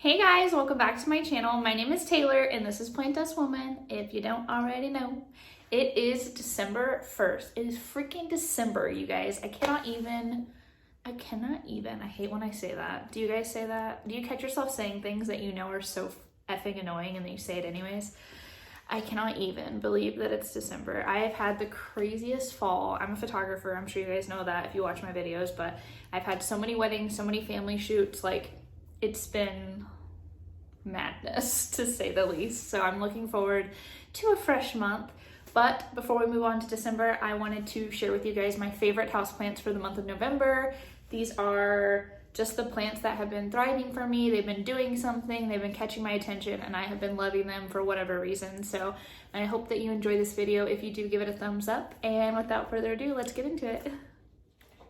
Hey guys, welcome back to my channel. My name is Taylor and this is Plant Us Woman, if you don't already know. It is December 1st. It is freaking December, you guys. I cannot even. I hate when I say that. Do you guys say that? Do you catch yourself saying things that you know are so effing annoying and then you say it anyways? I cannot even believe that it's December. I have had the craziest fall. I'm a photographer. I'm sure you guys know that if you watch my videos, but I've had so many weddings, so many family shoots. Like, it's been madness to say the least. So I'm looking forward to a fresh month. But before we move on to December, I wanted to share with you guys my favorite houseplants for the month of November. These are just the plants that have been thriving for me. They've been doing something, they've been catching my attention, and I have been loving them for whatever reason. So I hope that you enjoy this video. If you do, give it a thumbs up. And without further ado, let's get into it.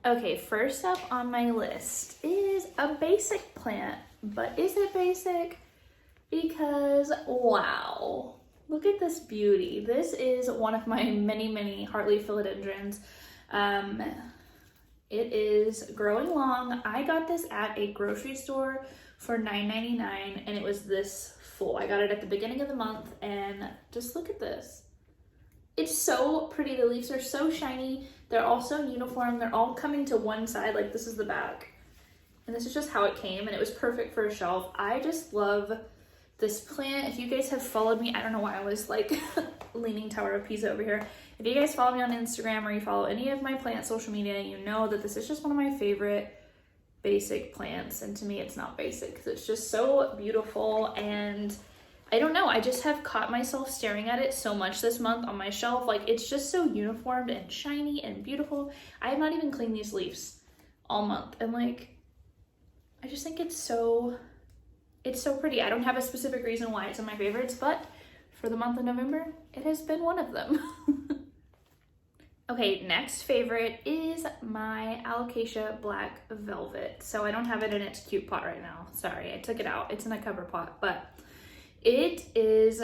Okay, first up on my list is a basic plant. But is it basic? Because wow, look at this beauty. This is one of my many heartleaf philodendrons. It is growing long. I got this at a grocery store for $9.99 and it was this full. I got it at the beginning of the month and just look at this. It's so pretty. The leaves are so shiny. They're all so uniform. They're all coming to one side, like this is the back. And this is just how it came and it was perfect for a shelf. I just love this plant. If you guys have followed me, I don't know why I was like leaning Tower of Pisa over here. If you guys follow me on Instagram or you follow any of my plant social media, you know that this is just one of my favorite basic plants. And to me, it's not basic because it's just so beautiful. And I don't know, I just have caught myself staring at it so much this month on my shelf. Like, it's just so uniformed and shiny and beautiful. I have not even cleaned these leaves all month. And like, I just think it's so pretty. I don't have a specific reason why it's in my favorites, but for the month of November, it has been one of them. Okay, next favorite is my alocasia black velvet. So I don't have it in its cute pot right now. Sorry, I took it out. It's in a cover pot, but it is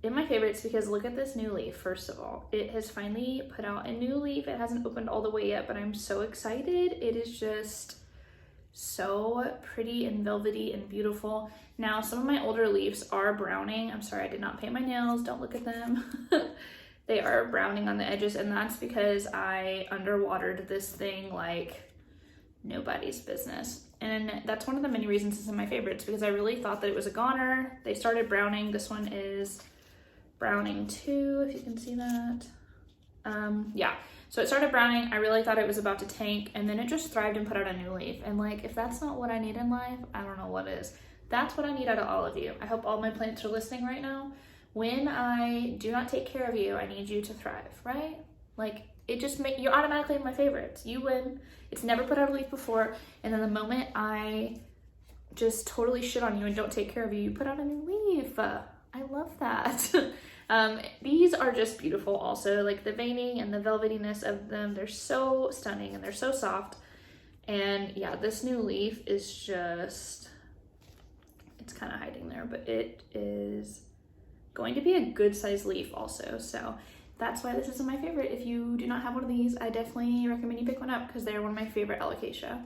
in my favorites because look at this new leaf, first of all. It has finally put out a new leaf. It hasn't opened all the way yet, but I'm so excited. It is just so pretty and velvety and beautiful. Now, some of my older leaves are browning. I'm sorry, I did not paint my nails. Don't look at them. They are browning on the edges, and that's because I underwatered this thing like nobody's business. And that's one of the many reasons it's in my favorites, because I really thought that it was a goner. They started browning. This one is browning too, if you can see that. Yeah. So it started browning. I really thought it was about to tank, and then it just thrived and put out a new leaf. And like, if that's not what I need in life, I don't know what is. That's what I need out of all of you. I hope all my plants are listening right now. When I do not take care of you, I need you to thrive, right? Like, it just you're automatically in my favorites. You win. It's never put out a leaf before. And then the moment I just totally shit on you and don't take care of you, you put out a new leaf. I love that. These are just beautiful also, like the veining and the velvetiness of them. They're so stunning and they're so soft. And yeah, this new leaf is just, it's kind of hiding there, but it is going to be a good size leaf also. So that's why this is my favorite. If you do not have one of these, I definitely recommend you pick one up because they're one of my favorite alocasia.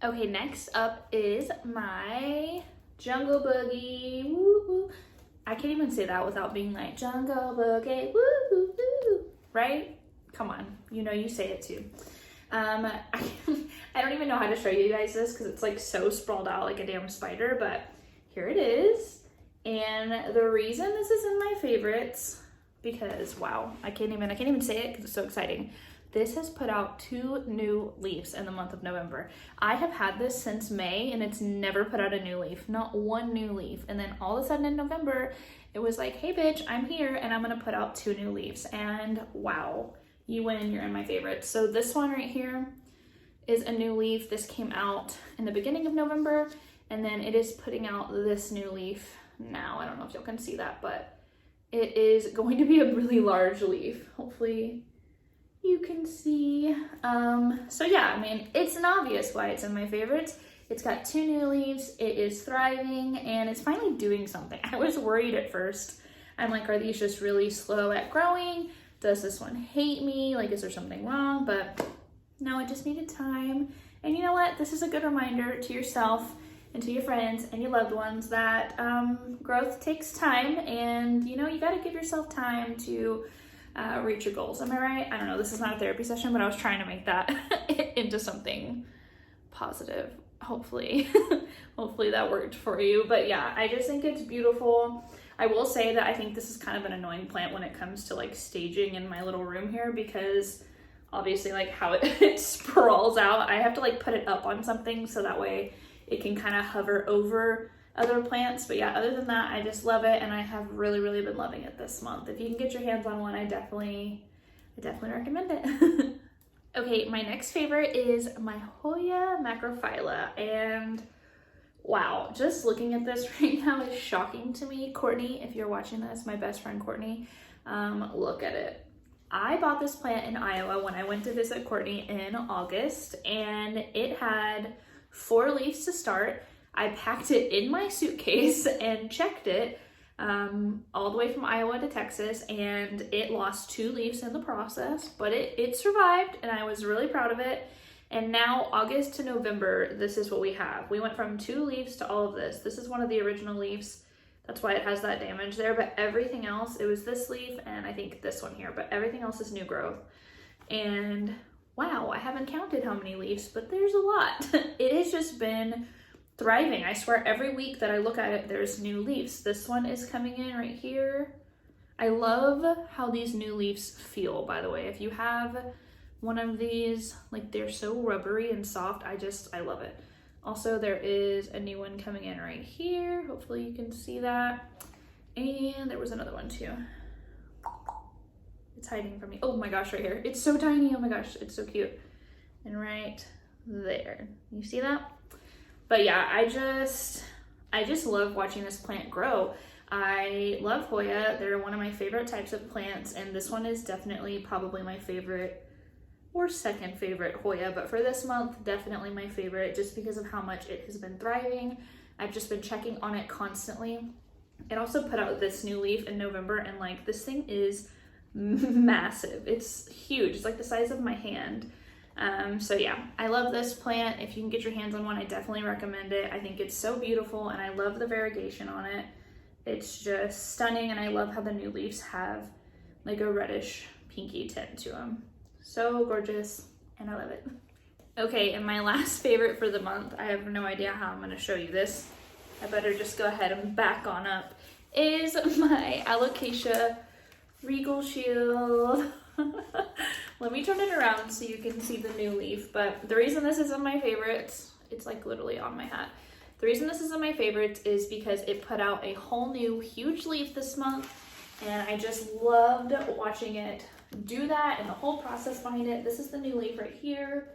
Okay, next up is my jungle boogie. Woo-hoo. I can't even say that without being like, jungle boogie, woo-hoo-hoo, right? Come on, you know you say it too. I don't even know how to show you guys this because it's like so sprawled out like a damn spider, but here it is. And the reason this is in my favorites, because wow, I can't even say it because it's so exciting. This has put out 2 new leaves in the month of November. I have had this since May and it's never put out a new leaf, not one new leaf. And then all of a sudden in November, it was like, hey bitch, I'm here and I'm gonna put out 2 new leaves. And wow, you win, you're in my favorites. So this one right here is a new leaf. This came out in the beginning of November and then it is putting out this new leaf now. I don't know if y'all can see that, but it is going to be a really large leaf. Hopefully you can see. So yeah, I mean, it's an obvious why it's in my favorites. It's got 2 new leaves, it is thriving, and it's finally doing something. I was worried at first. I'm like, are these just really slow at growing? Does this one hate me? Like, is there something wrong? But no, it just needed time. And you know what? This is a good reminder to yourself and to your friends and your loved ones that growth takes time, and you know, you got to give yourself time to reach your goals. Am I right? I don't know, this is not a therapy session, but I was trying to make that into something positive. Hopefully hopefully that worked for you. But yeah, I just think it's beautiful. I will say that I think this is kind of an annoying plant when it comes to like staging in my little room here, because obviously like how it sprawls out, I have to like put it up on something so that way it can kind of hover over other plants. But yeah, other than that, I just love it, and I have really been loving it this month. If you can get your hands on one, I definitely recommend it. Okay, my next favorite is my Hoya Macrophylla, and wow, just looking at this right now is shocking to me. Courtney, if you're watching this, my best friend Courtney, look at it. I bought this plant in Iowa when I went to visit Courtney in August, and it had 4 leaves to start. I packed it in my suitcase and checked it all the way from Iowa to Texas, and it lost 2 leaves in the process, but it survived, and I was really proud of it. And now August to November, this is what we have. We went from 2 leaves to all of this. This is one of the original leaves. That's why it has that damage there, but everything else, it was this leaf and I think this one here, but everything else is new growth. And wow, I haven't counted how many leaves, but there's a lot. It has just been thriving. I swear every week that I look at it, there's new leaves. This one is coming in right here. I love how these new leaves feel, by the way. If you have one of these, like, they're so rubbery and soft. I love it. Also, there is a new one coming in right here. Hopefully you can see that. And there was another one too. It's hiding from me. Oh my gosh, right here. It's so tiny. Oh my gosh, it's so cute. And right there. You see that? But yeah, I just love watching this plant grow. I love Hoya. They're one of my favorite types of plants, and this one is definitely probably my favorite or second favorite Hoya, but for this month, definitely my favorite, just because of how much it has been thriving. I've just been checking on it constantly. It also put out this new leaf in November, and like, this thing is massive. It's huge. It's like the size of my hand. So yeah, I love this plant. If you can get your hands on one, I definitely recommend it. I think it's so beautiful, and I love the variegation on it. It's just stunning, and I love how the new leaves have like a reddish pinky tint to them. So gorgeous, and I love it. Okay, and my last favorite for the month, I have no idea how I'm going to show you this. I better just go ahead and back on up, is my alocasia regal shield. Let me turn it around so you can see the new leaf. But the reason this isn't my favorite, it's like literally on my hat. The reason this isn't my favorite is because it put out a whole new huge leaf this month, and I just loved watching it do that and the whole process behind it. This is the new leaf right here.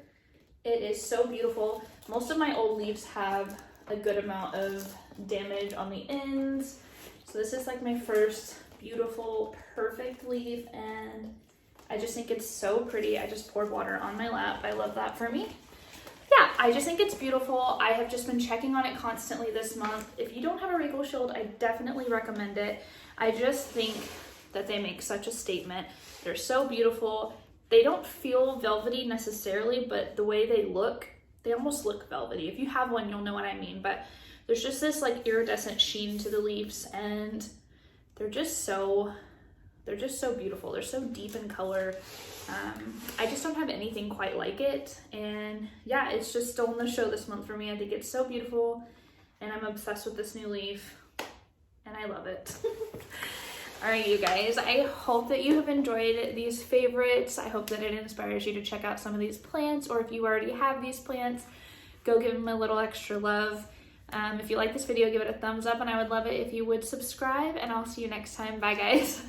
It is so beautiful. Most of my old leaves have a good amount of damage on the ends. So this is like my first beautiful, perfect leaf, and I just think it's so pretty. I just poured water on my lap. I love that for me. Yeah, I just think it's beautiful. I have just been checking on it constantly this month. If you don't have a regal shield, I definitely recommend it. I just think that they make such a statement. They're so beautiful. They don't feel velvety necessarily, but the way they look, they almost look velvety. If you have one, you'll know what I mean, but there's just this like iridescent sheen to the leaves, and they're just so beautiful. They're so deep in color. I just don't have anything quite like it, and yeah, it's just stolen the show this month for me. I think it's so beautiful, and I'm obsessed with this new leaf, and I love it. All right, you guys, I hope that you have enjoyed these favorites. I hope that it inspires you to check out some of these plants, or if you already have these plants, go give them a little extra love. If you like this video, give it a thumbs up, and I would love it if you would subscribe, and I'll see you next time. Bye, guys.